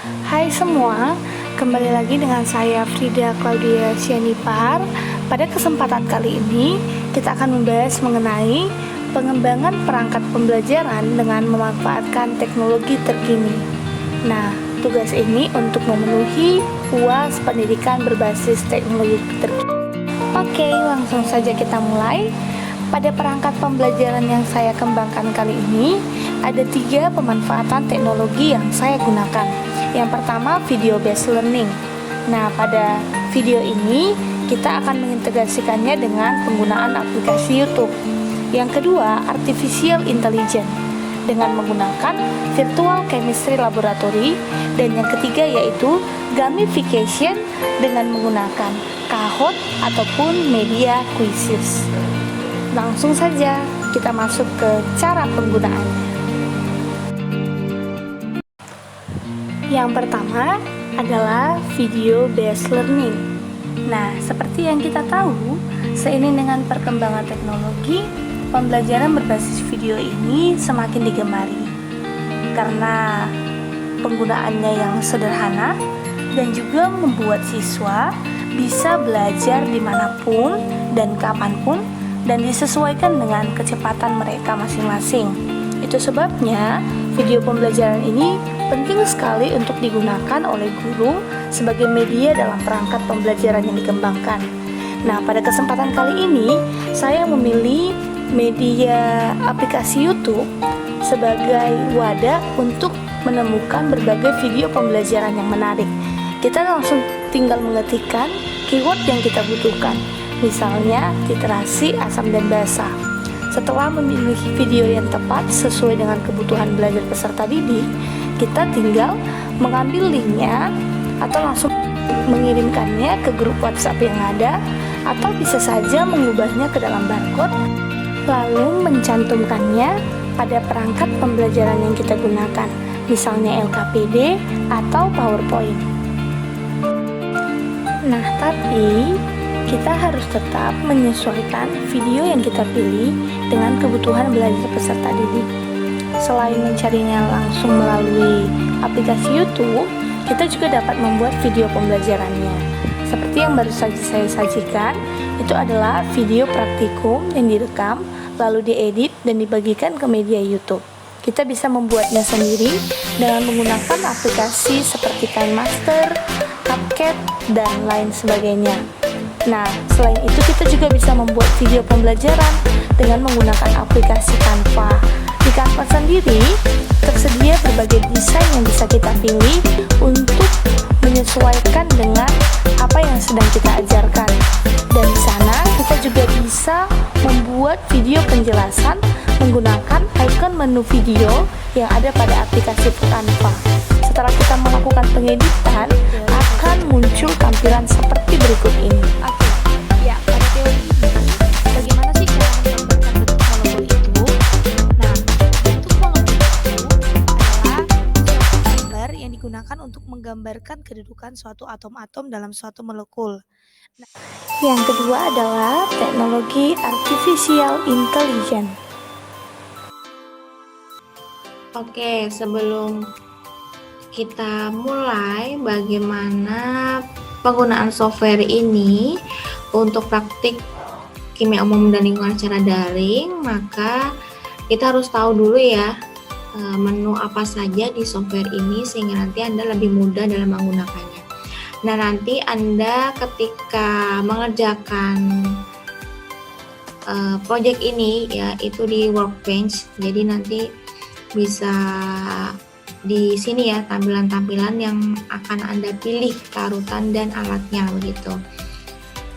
Hai semua, kembali lagi dengan saya Frida Claudia Sianipar. Pada kesempatan kali ini, kita akan membahas mengenai pengembangan perangkat pembelajaran dengan memanfaatkan teknologi terkini. Nah, tugas ini untuk memenuhi UAS pendidikan berbasis teknologi terkini. Oke, langsung saja kita mulai. Pada perangkat pembelajaran yang saya kembangkan kali ini, ada 3 pemanfaatan teknologi yang saya gunakan. Yang pertama, video based learning. Nah, pada video ini kita akan mengintegrasikannya dengan penggunaan aplikasi YouTube. Yang kedua, artificial intelligence dengan menggunakan virtual chemistry laboratory. Dan yang ketiga yaitu gamification dengan menggunakan Kahoot ataupun media quizzes. Langsung saja kita masuk ke cara penggunaannya. Yang pertama adalah video based learning. Nah, seperti yang kita tahu, seiring dengan perkembangan teknologi, pembelajaran berbasis video ini semakin digemari karena penggunaannya yang sederhana dan juga membuat siswa bisa belajar dimanapun dan kapanpun dan disesuaikan dengan kecepatan mereka masing-masing. Itu sebabnya video pembelajaran ini penting sekali untuk digunakan oleh guru sebagai media dalam perangkat pembelajaran yang dikembangkan. Nah, pada kesempatan kali ini saya memilih media aplikasi YouTube sebagai wadah untuk menemukan berbagai video pembelajaran yang menarik. Kita langsung tinggal mengetikkan keyword yang kita butuhkan, misalnya literasi, asam dan basa. Setelah memilih video yang tepat sesuai dengan kebutuhan belajar peserta didik, kita tinggal mengambil linknya atau langsung mengirimkannya ke grup WhatsApp yang ada, atau bisa saja mengubahnya ke dalam barcode lalu mencantumkannya pada perangkat pembelajaran yang kita gunakan, misalnya LKPD atau PowerPoint. Nah, tapi kita harus tetap menyesuaikan video yang kita pilih dengan kebutuhan belajar peserta didik. Selain mencarinya langsung melalui aplikasi YouTube, kita juga dapat membuat video pembelajarannya. Seperti yang baru saja saya sajikan, itu adalah video praktikum yang direkam, lalu diedit dan dibagikan ke media YouTube. Kita bisa membuatnya sendiri dengan menggunakan aplikasi seperti KineMaster, CapCut, dan lain sebagainya. Nah, selain itu kita juga bisa membuat video pembelajaran dengan menggunakan aplikasi Canva. Di Canva sendiri tersedia berbagai desain yang bisa kita pilih untuk menyesuaikan dengan apa yang sedang kita ajarkan. Dan di sana kita juga bisa membuat video penjelasan menggunakan icon menu video yang ada pada aplikasi Canva. Setelah kita melakukan pengeditan, akan muncul tampilan seperti berikut ini. Oke, ya pada teori ini, bagaimana sih cara menggambarkan bentuk molekul itu? Nah, bentuk molekul itu adalah suatu gambar yang digunakan untuk menggambarkan kedudukan suatu atom-atom dalam suatu molekul. Yang kedua adalah teknologi artificial intelligence. Oke, sebelum kita mulai bagaimana penggunaan software ini untuk praktik kimia umum dan lingkungan secara daring, maka kita harus tahu dulu ya menu apa saja di software ini sehingga nanti Anda lebih mudah dalam menggunakannya. Nah, nanti Anda ketika mengerjakan project ini ya itu di Workbench, jadi nanti bisa di sini ya tampilan-tampilan yang akan Anda pilih karutan dan alatnya begitu.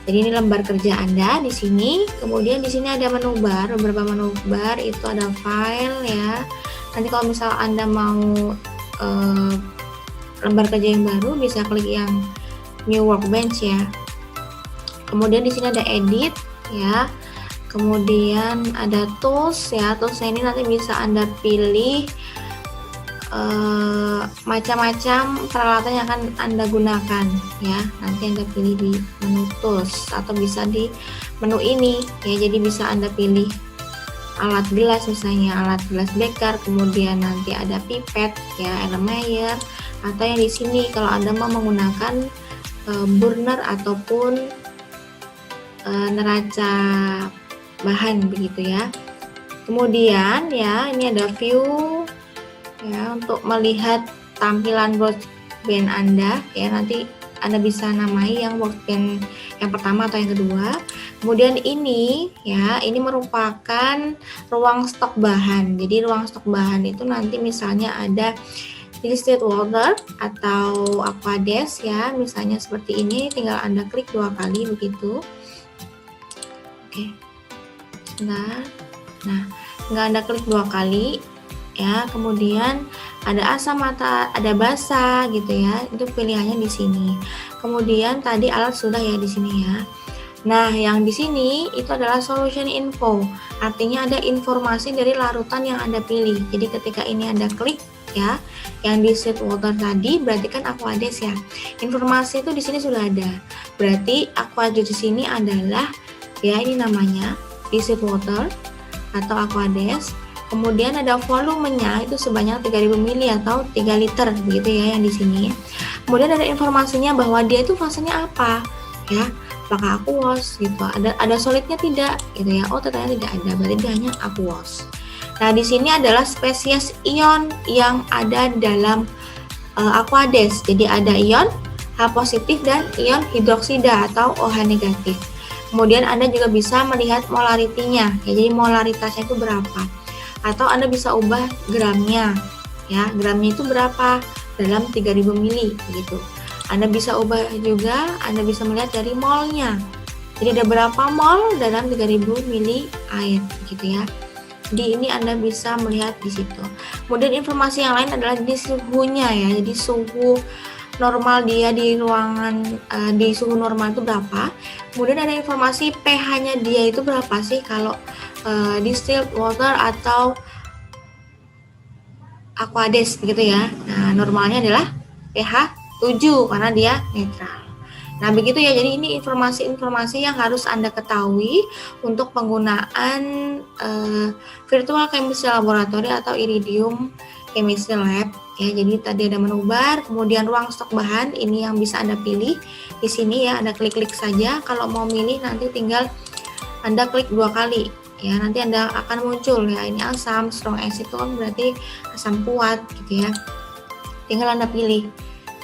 Jadi ini lembar kerja Anda di sini. Kemudian di sini ada menu bar, beberapa menu bar itu ada file ya. Nanti kalau misal Anda mau lembar kerja yang baru bisa klik yang new workbench ya. Kemudian di sini ada edit ya. Kemudian ada tools ya. Toolsnya ini nanti bisa Anda pilih macam-macam peralatan yang akan Anda gunakan ya. Nanti Anda pilih di menu tools atau bisa di menu ini ya. Jadi bisa Anda pilih alat gelas, misalnya alat gelas beker, kemudian nanti ada pipet ya, Erlenmeyer, atau yang di sini kalau Anda mau menggunakan burner ataupun neraca bahan begitu ya. Kemudian ya, ini ada view ya untuk melihat tampilan workbench Anda ya. Nanti Anda bisa namai yang workbench yang pertama atau yang kedua. Kemudian ini ya, ini merupakan ruang stok bahan. Jadi ruang stok bahan itu nanti misalnya ada distilled water atau aquades ya, misalnya seperti ini, tinggal Anda klik 2 kali begitu. Oke. Sebentar. Nah, tinggal Anda klik 2 kali ya, kemudian ada asam atau ada basa gitu ya. Itu pilihannya di sini. Kemudian tadi alat sudah ya di sini ya. Nah, yang di sini itu adalah solution info. Artinya ada informasi dari larutan yang Anda pilih. Jadi ketika ini Anda klik ya, yang di distilled water tadi berarti kan aquades ya. Informasi itu di sini sudah ada. Berarti aquades di sini adalah ya, ini namanya distilled water atau aquades. Kemudian ada volumenya itu sebanyak 3000 ml atau 3 liter begitu ya yang di sini. Kemudian ada informasinya bahwa dia itu fasenya apa ya. Apakah aqueous gitu. Ada solidnya tidak gitu ya. Oh, ternyata tidak ada. Berarti dia hanya aqueous. Nah, di sini adalah spesies ion yang ada dalam aquades. Jadi ada ion H positif dan ion hidroksida atau OH negatif. Kemudian Anda juga bisa melihat molaritinya. Ya, jadi molaritasnya itu berapa? Atau Anda bisa ubah gramnya. Ya, gramnya itu berapa? Dalam 3000 ml begitu. Anda bisa ubah juga, Anda bisa melihat dari molnya. Jadi ada berapa mol dalam 3000 ml air gitu ya. Jadi ini Anda bisa melihat di situ. Kemudian informasi yang lain adalah di suhunya ya. Jadi suhu normal dia di ruangan di suhu normal itu berapa. Kemudian ada informasi pH-nya dia itu berapa sih kalau distilled water atau aquades gitu ya. Nah, normalnya adalah pH 7 karena dia netral. Nah, begitu ya. Jadi ini informasi-informasi yang harus Anda ketahui untuk penggunaan virtual chemistry laboratory atau Iridium chemistry lab ya. Jadi tadi ada menu bar, kemudian ruang stok bahan ini yang bisa Anda pilih di sini ya. Anda klik-klik saja. Kalau mau milih nanti tinggal Anda klik 2 kali ya. Nanti Anda akan muncul ya, ini asam, strong acid itu kan berarti asam kuat gitu ya. Tinggal Anda pilih.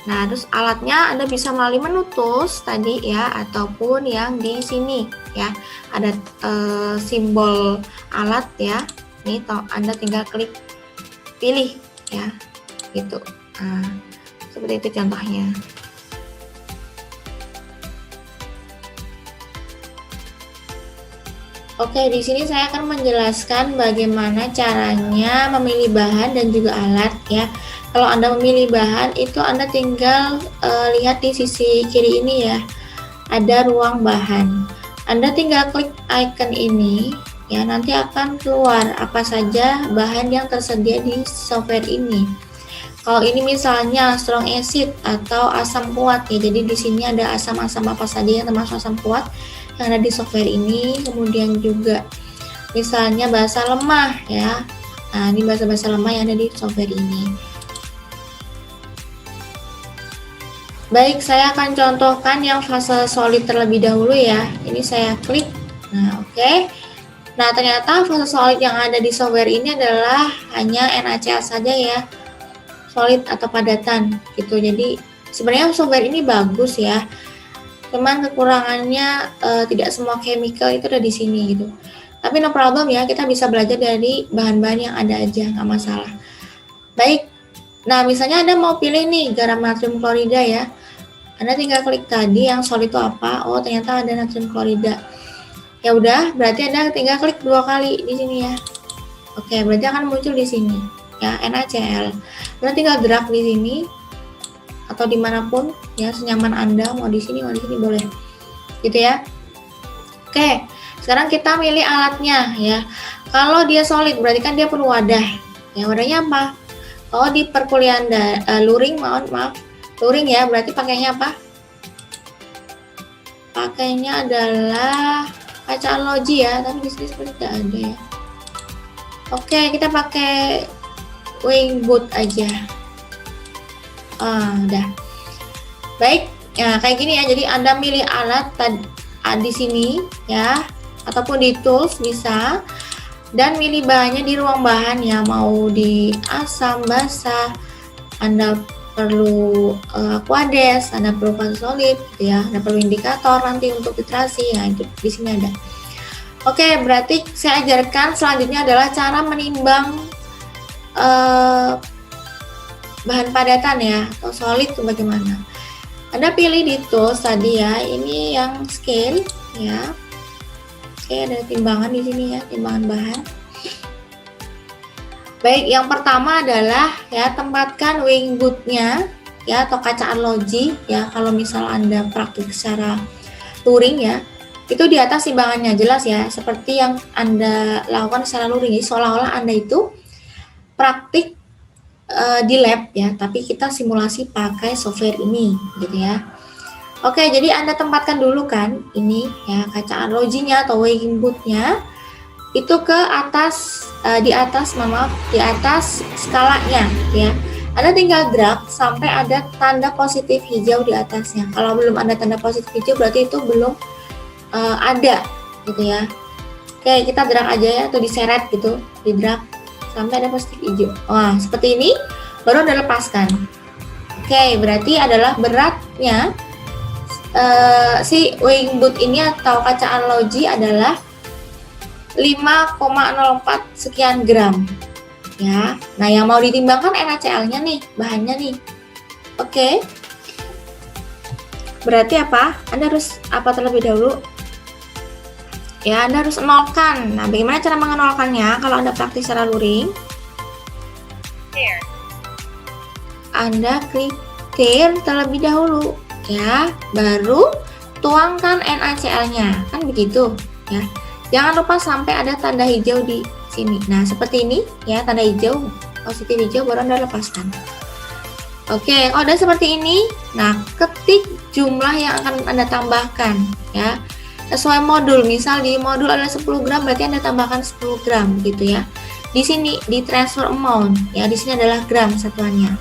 Nah, terus alatnya Anda bisa melalui menu tools tadi ya, ataupun yang di sini ya. Ada simbol alat ya. Ini Anda tinggal klik pilih ya. Gitu. Nah, seperti itu contohnya. Oke, di sini saya akan menjelaskan bagaimana caranya memilih bahan dan juga alat ya. Kalau Anda memilih bahan itu Anda tinggal lihat di sisi kiri ini ya. Ada ruang bahan. Anda tinggal klik icon ini ya, nanti akan keluar apa saja bahan yang tersedia di software ini. Kalau ini misalnya strong acid atau asam kuat ya. Jadi di sini ada asam-asam apa saja yang termasuk asam kuat yang ada di software ini. Kemudian juga misalnya basa lemah ya. Nah, ini basa-basa lemah yang ada di software ini. Baik, saya akan contohkan yang fase solid terlebih dahulu ya. Ini saya klik. Nah, oke. Nah, ternyata fase solid yang ada di software ini adalah hanya NaCl saja ya. Solid atau padatan gitu. Jadi sebenarnya software ini bagus ya. Cuman kekurangannya tidak semua chemical itu ada di sini gitu. Tapi no problem ya, kita bisa belajar dari bahan-bahan yang ada aja, nggak masalah. Baik. Nah, misalnya Anda mau pilih nih garam natrium klorida ya. Anda tinggal klik tadi yang solid itu apa? Oh, ternyata ada natrium klorida. Ya udah, berarti Anda tinggal klik 2 kali di sini ya. Oke, berarti akan muncul di sini ya, NaCl. Anda tinggal drag di sini atau dimanapun ya, senyaman Anda, mau di sini boleh. Gitu ya. Oke, sekarang kita milih alatnya ya. Kalau dia solid berarti kan dia perlu wadah. Ya, wadahnya apa? Oh, di perkuliahan luring, luring ya, berarti pakainya apa? Pakainya adalah kaca logi ya, tapi di sini seperti tidak ada ya. Oke, kita pakai wing boot aja. Udah. Baik, ya kayak gini ya. Jadi Anda milih alat di sini ya, ataupun di tools bisa, dan milih bahannya di ruang bahan ya, mau di asam, basah, Anda perlu aquades, Anda perlu fase solid gitu ya, Anda perlu indikator nanti untuk titrasi ya, itu di sini ada. Oke, berarti saya ajarkan selanjutnya adalah cara menimbang bahan padatan ya, atau solid itu bagaimana. Anda pilih di tools tadi ya, ini yang scale ya. Oke, ada timbangan di sini ya, timbangan bahan. Baik, yang pertama adalah ya, tempatkan weighing boot-nya ya, atau kaca arloji ya, kalau misal Anda praktik secara luring ya, itu di atas timbangannya, jelas ya, seperti yang Anda lakukan secara luring. Jadi seolah-olah Anda itu praktik di lab ya, tapi kita simulasi pakai software ini gitu ya. Oke, jadi Anda tempatkan dulu kan ini ya, kaca arlojinya atau weighing boot-nya itu ke atas, di atas skalanya ya. Anda tinggal drag sampai ada tanda positif hijau di atasnya. Kalau belum ada tanda positif hijau berarti itu belum ada gitu ya. Oke, kita drag aja ya, atau diseret gitu, di drag sampai ada positif hijau. Wah, seperti ini baru Anda lepaskan. Oke, berarti adalah beratnya si weighing boot ini atau kaca arloji adalah 5,04 sekian gram ya. Nah, yang mau ditimbangkan NaCl-nya nih, bahannya nih. Oke. Berarti apa? Anda harus apa terlebih dahulu? Ya, Anda harus nolkan. Nah, bagaimana cara mengenolkannya kalau Anda praktis secara luring? Anda klik clear terlebih dahulu ya, baru tuangkan NaCl-nya, kan begitu ya. Jangan lupa sampai ada tanda hijau di sini. Nah, seperti ini ya, tanda hijau, positif hijau, baru Anda lepaskan. Oke, kalau udah seperti ini, nah ketik jumlah yang akan Anda tambahkan ya, sesuai modul. Misal di modul ada 10 gram, berarti Anda tambahkan 10 gram gitu ya. Di sini di transfer amount ya, di sini adalah gram satuannya.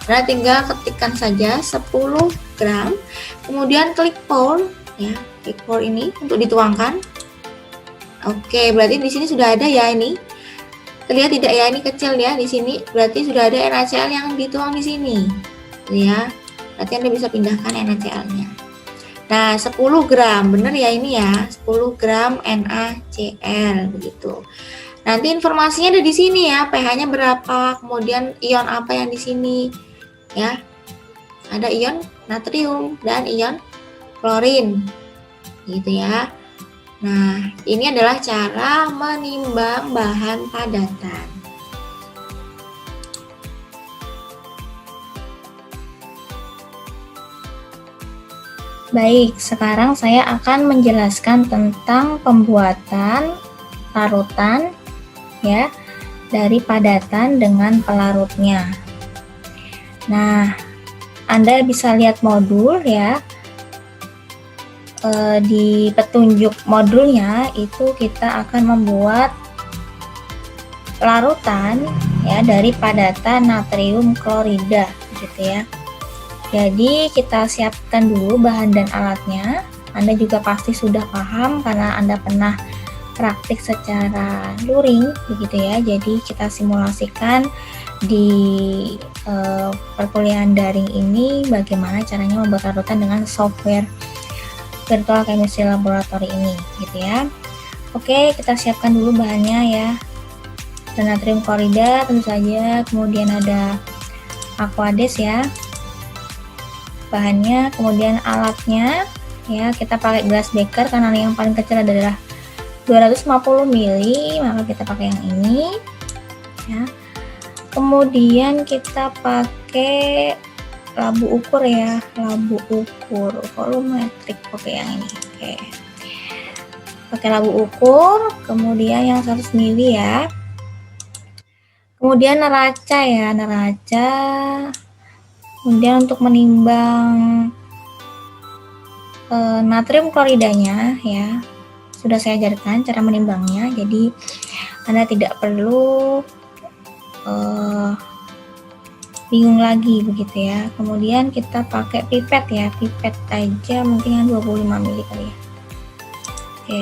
Anda tinggal ketikkan saja 10 gram, kemudian klik pour ya, klik pour ini untuk dituangkan. Oke, berarti di sini sudah ada ya ini. Terlihat tidak ya, ini kecil ya di sini. Berarti sudah ada NaCl yang dituang di sini. Ya. Berarti Anda bisa pindahkan NaCl-nya. Nah, 10 gram, bener ya ini ya, 10 gram NaCl begitu. Nanti informasinya ada di sini ya, pH-nya berapa, kemudian ion apa yang di sini ya. Ada ion natrium dan ion klorin. Gitu ya. Nah, ini adalah cara menimbang bahan padatan. Baik, sekarang saya akan menjelaskan tentang pembuatan larutan ya, dari padatan dengan pelarutnya. Nah, Anda bisa lihat modul ya. Di petunjuk modulnya itu kita akan membuat larutan ya dari padatan natrium klorida gitu ya. Jadi kita siapkan dulu bahan dan alatnya. Anda juga pasti sudah paham karena Anda pernah praktik secara luring begitu ya. Jadi kita simulasikan di perkuliahan daring ini bagaimana caranya membuat larutan dengan software virtual chemistry laboratory ini gitu ya. Oke, kita siapkan dulu bahannya ya. Dan natrium klorida tentu saja, kemudian ada aquades ya bahannya, kemudian alatnya ya, kita pakai glass beaker karena yang paling kecil adalah 250 ml, maka kita pakai yang ini ya. Kemudian kita pakai labu ukur ya, labu ukur volumetrik, pakai yang ini. Oke, pakai labu ukur, kemudian yang 100 ml ya. Kemudian neraca ya, neraca. Kemudian untuk menimbang natrium kloridanya ya, sudah saya ajarkan cara menimbangnya. Jadi Anda tidak perlu bingung lagi begitu ya. Kemudian kita pakai pipet ya, pipet aja mungkin yang 25 mili kali ya. Oke,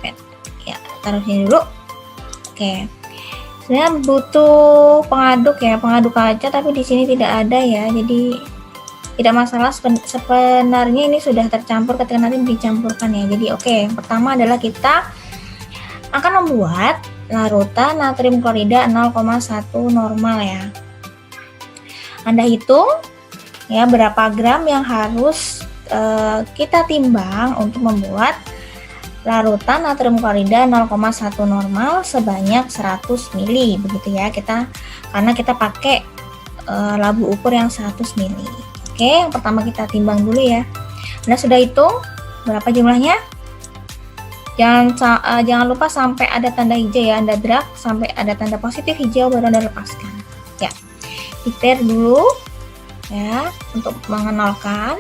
pipet ya, taruh sini dulu. Oke, sebenarnya butuh pengaduk ya, pengaduk kaca, tapi di sini tidak ada ya, jadi tidak masalah. Sebenarnya ini sudah tercampur ketika nanti dicampurkan ya. Jadi oke, yang pertama adalah kita akan membuat larutan natrium klorida 0,1 normal ya. Anda hitung ya berapa gram yang harus kita timbang untuk membuat larutan natrium klorida 0,1 normal sebanyak 100 mili begitu ya, karena kita pakai labu ukur yang 100 mili. Oke, yang pertama kita timbang dulu ya. Anda sudah hitung berapa jumlahnya? Jangan lupa sampai ada tanda hijau ya, Anda drag sampai ada tanda positif hijau baru Anda lepaskan. Ya, liter dulu ya untuk mengenalkan,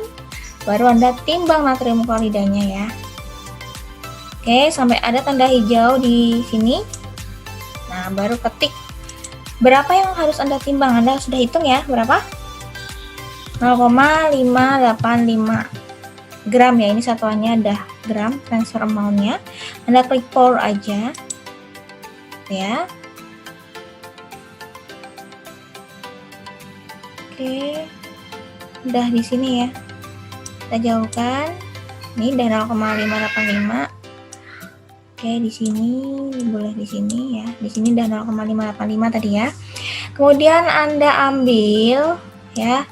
baru Anda timbang natrium kloridanya ya. Oke, sampai ada tanda hijau di sini. Nah, baru ketik berapa yang harus Anda timbang. Anda sudah hitung ya berapa? 0,585 gram ya, ini satuannya ada gram transfer amount-nya. Anda klik pour aja ya. Oke, udah di sini ya, kita jauhkan. Ini udah 0,585. Oke, di sini boleh di sini ya, di sini udah 0,585 tadi ya. Kemudian Anda ambil ya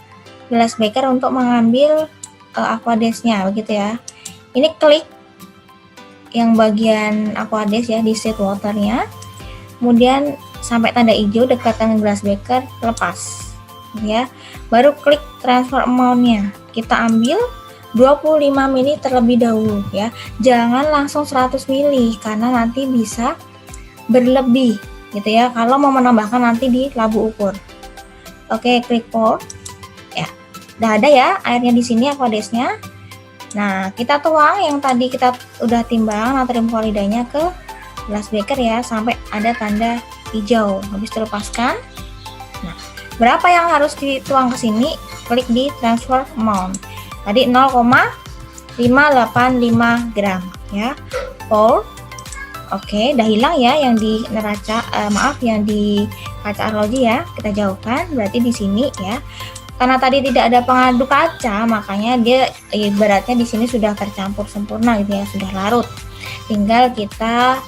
gelas beker untuk mengambil aquades-nya begitu ya. Ini klik yang bagian aquades ya, di set water-nya. Kemudian sampai tanda hijau dekat dengan gelas beker, lepas ya. Baru klik transfer amount-nya. Kita ambil 25 mili terlebih dahulu ya. Jangan langsung 100 mili karena nanti bisa berlebih gitu ya kalau mau menambahkan nanti di labu ukur. Oke, klik pour. Ya. Udah ada ya airnya di sini aquadesnya. Nah, kita tuang yang tadi kita udah timbang natrium kloridanya ke gelas beker ya sampai ada tanda hijau. Habis itu lepaskan. Nah, berapa yang harus dituang ke sini? Klik di transfer amount. Tadi 0,585 gram ya. Pour. Oke, udah hilang ya yang di neraca, yang di kaca arloji ya. Kita jauhkan. Berarti di sini ya. Karena tadi tidak ada pengaduk kaca, makanya dia ibaratnya di sini sudah tercampur sempurna gitu ya, sudah larut. Tinggal kita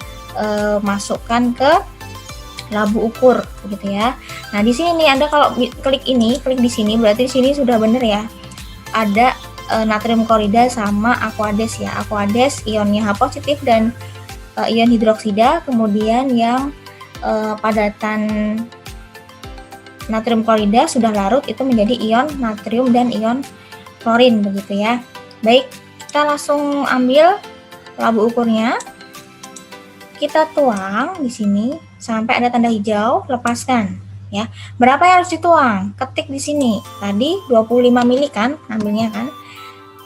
masukkan ke labu ukur begitu ya. Nah, di sini nih Anda kalau klik di sini berarti di sini sudah benar ya. Ada natrium klorida sama aquades ya. Aquades ionnya H positif dan ion hidroksida, kemudian yang padatan natrium klorida sudah larut itu menjadi ion natrium dan ion klorin begitu ya. Baik, kita langsung ambil labu ukurnya. Kita tuang di sini sampai ada tanda hijau, lepaskan ya. Berapa yang harus dituang? Ketik di sini. Tadi 25 mili kan ambilnya kan?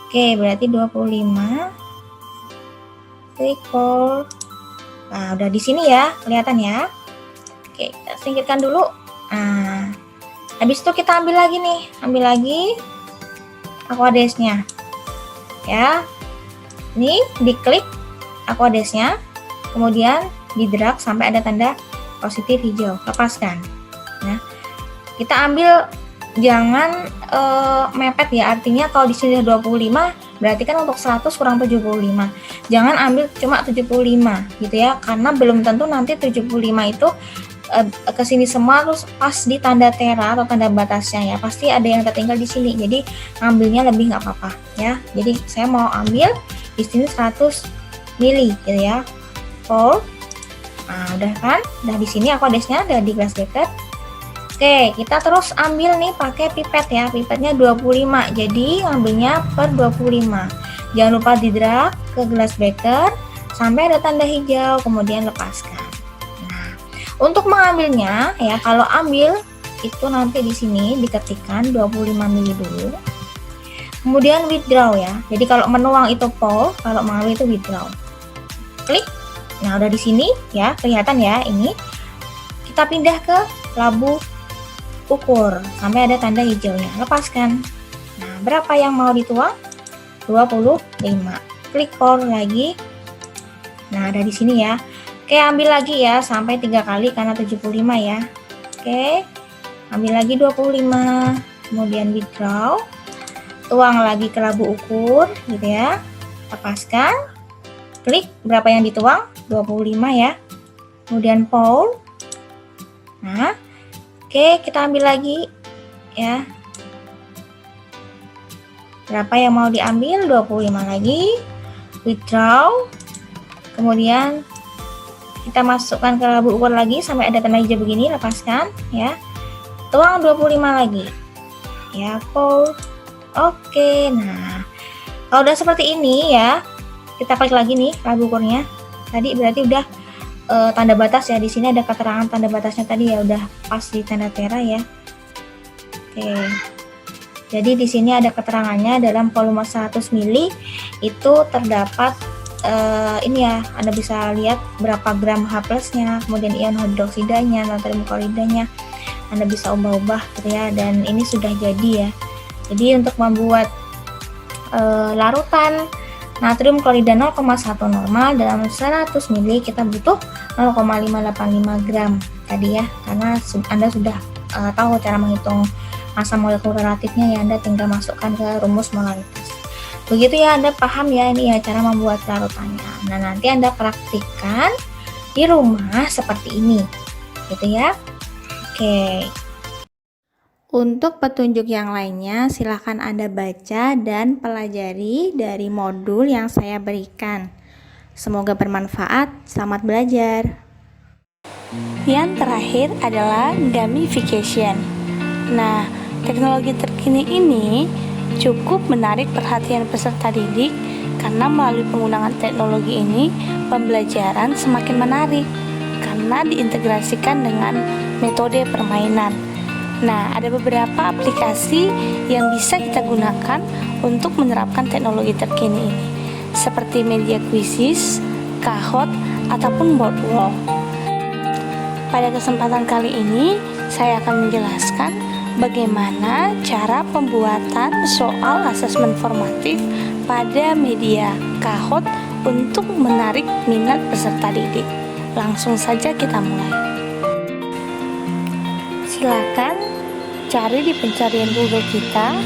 Oke, berarti 25. Klik pour. Nah, udah di sini ya, kelihatan ya. Oke, kita singkirkan dulu. Nah, habis itu kita ambil lagi nih, aquadesnya ya. Ini diklik aquadesnya, kemudian di drag sampai ada tanda positif hijau, lepaskan. Nah, kita ambil jangan mepet ya, artinya kalau di sini 25 berarti kan untuk 100 kurang 75. Jangan ambil cuma 75 gitu ya, karena belum tentu nanti 75 itu ke sini semua terus pas di tanda tera atau tanda batasnya ya, pasti ada yang tertinggal di sini. Jadi ngambilnya lebih nggak apa-apa ya. Jadi saya mau ambil di sini 100 mili gitu ya. Pour. Nah, udah kan? Udah di sini aquadesnya udah di gelas beker. Oke, kita terus ambil nih pakai pipet ya. Pipetnya 25. Jadi ngambilnya per 25. Jangan lupa di drag ke gelas beker sampai ada tanda hijau, kemudian lepaskan. Untuk mengambilnya ya, kalau ambil itu nanti di sini diketikkan 25 mili dulu. Kemudian withdraw ya. Jadi kalau menuang itu pour, kalau mengambil itu withdraw. Klik. Nah, udah di sini ya, kelihatan ya ini. Kita pindah ke labu ukur sampai ada tanda hijaunya. Lepaskan. Nah, berapa yang mau dituang? 25. Klik power lagi. Nah, ada di sini ya. Oke, ambil lagi ya sampai 3 kali karena 75 ya. Oke. Ambil lagi 25. Kemudian withdraw. Tuang lagi ke labu ukur gitu ya. Lepaskan. Klik berapa yang dituang? 25 ya. Kemudian power. Nah, oke, kita ambil lagi ya. Berapa yang mau diambil? 25 lagi. Withdraw. Kemudian kita masukkan ke labu ukur lagi sampai ada tanda hijau begini, lepaskan ya. Tuang 25 lagi. Ya, power. Oke, nah. Kalau udah seperti ini ya, kita klik lagi nih labu ukurnya. Tadi berarti udah tanda batas ya. Di sini ada keterangan tanda batasnya tadi ya, udah pas di tanda tera ya. Oke. Jadi di sini ada keterangannya dalam volume 100 mili itu terdapat ini ya, Anda bisa lihat berapa gram H+-nya, kemudian ion hidroksidanya, natrium kloridanya. Anda bisa ubah-ubah gitu ya, dan ini sudah jadi ya. Jadi untuk membuat larutan natrium klorida 0,1 normal dalam 100 mili kita butuh 0,585 gram tadi ya, karena Anda sudah tahu cara menghitung massa molekul relatifnya ya, Anda tinggal masukkan ke rumus molaritas. Begitu ya, Anda paham ya ini ya cara membuat larutannya. Nah, nanti Anda praktikkan di rumah seperti ini gitu ya. Oke. Untuk petunjuk yang lainnya, silakan Anda baca dan pelajari dari modul yang saya berikan. Semoga bermanfaat. Selamat belajar. Yang terakhir adalah gamification. Nah, teknologi terkini ini cukup menarik perhatian peserta didik karena melalui penggunaan teknologi ini, pembelajaran semakin menarik karena diintegrasikan dengan metode permainan. Nah, ada beberapa aplikasi yang bisa kita gunakan untuk menerapkan teknologi terkini ini, seperti media quizzes, Kahoot, ataupun boardwalk. Pada kesempatan kali ini, saya akan menjelaskan bagaimana cara pembuatan soal asesmen formatif pada media Kahoot untuk menarik minat peserta didik. Langsung saja kita mulai. Silakan cari di pencarian Google kita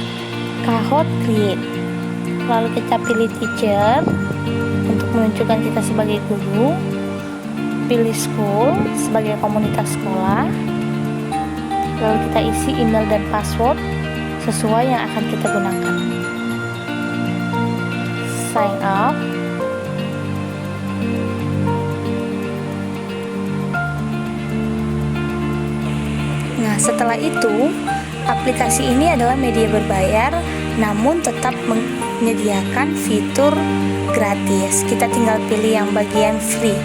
Kahoot Create. Lalu kita pilih teacher untuk menunjukkan kita sebagai guru. Pilih school sebagai komunitas sekolah. Lalu kita isi email dan password sesuai yang akan kita gunakan. Sign up. Nah, setelah itu, aplikasi ini adalah media berbayar namun tetap menyediakan fitur gratis. Kita tinggal pilih yang bagian free.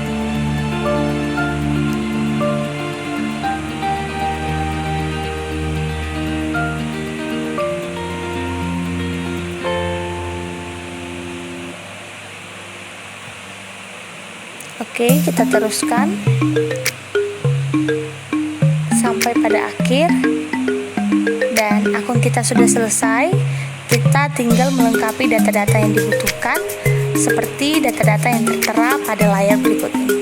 Oke, kita teruskan sampai pada akhir dan akun kita sudah selesai. Kita tinggal melengkapi data-data yang dibutuhkan seperti data-data yang tertera pada layar berikut ini.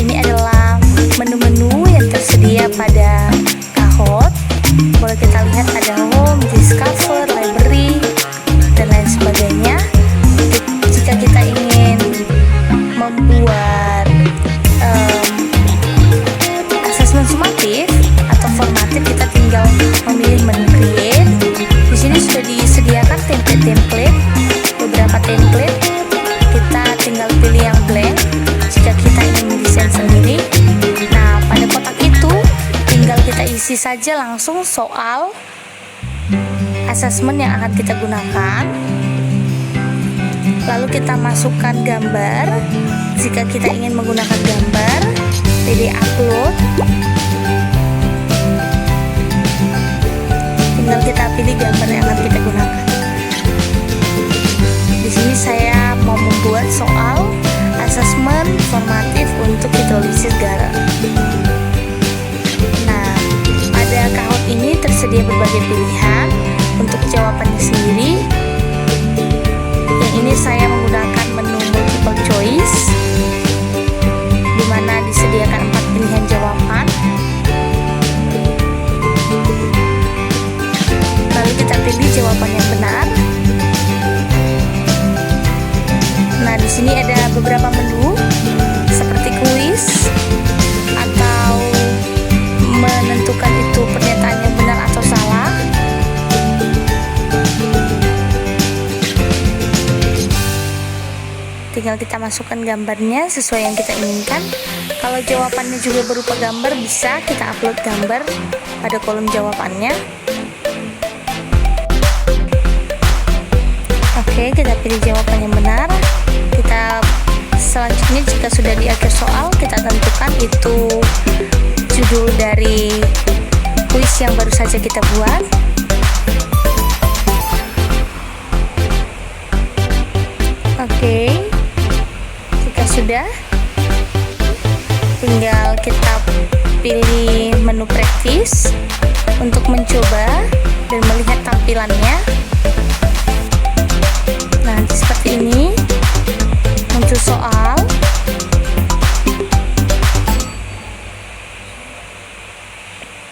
Ini adalah menu-menu yang tersedia pada Kahoot. Boleh kita lihat ada home, discover, library, dan lain sebagainya. Jika kita ingin membuat asesmen sumatif atau formatif, kita tinggal memilih menu create. Di sini sudah disediakan template-template, beberapa template. Kita tinggal pilih yang blank jika kita ingin mendesain sendiri. Nah, pada kotak itu tinggal kita isi saja langsung soal asesmen yang akan kita gunakan. Lalu kita masukkan gambar. Jika kita ingin menggunakan gambar, pilih upload. Tinggal kita pilih gambar yang akan kita gunakan. Di sini saya mau membuat soal informatif untuk hidrolisis garam. Nah, pada Kahoot ini tersedia berbagai pilihan untuk jawabannya sendiri. Yang ini saya menggunakan menu multiple choice, di mana disediakan 4 pilihan jawaban. Lalu kita pilih jawaban yang benar. Nah, di sini ada beberapa menu seperti kuis atau menentukan itu pernyataan yang benar atau salah. Tinggal kita masukkan gambarnya sesuai yang kita inginkan. Kalau jawabannya juga berupa gambar, bisa kita upload gambar pada kolom jawabannya. Oke, kita pilih jawaban yang benar. Kita selanjutnya, jika sudah di akhir soal, kita tentukan itu judul dari kuis yang baru saja kita buat. Oke, jika sudah, tinggal kita pilih menu praktis untuk mencoba dan melihat tampilannya. Nah, seperti ini muncul soal.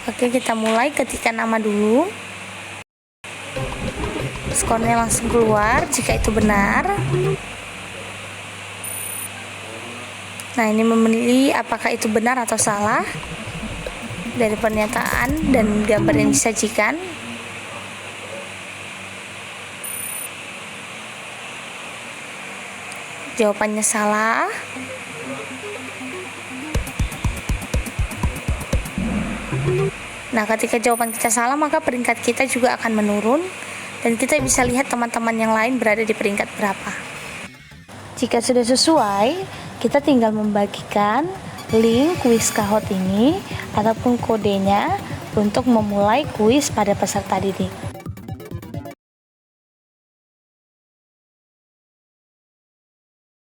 Oke, kita mulai ketikkan nama dulu. Skornya langsung keluar jika itu benar. Nah, ini memilih apakah itu benar atau salah dari pernyataan dan gambar yang disajikan. Jawabannya salah. Nah, ketika jawaban kita salah, maka peringkat kita juga akan menurun dan kita bisa lihat teman-teman yang lain berada di peringkat berapa. Jika sudah sesuai, kita tinggal membagikan link kuis Kahoot ini ataupun kodenya untuk memulai kuis pada peserta didik.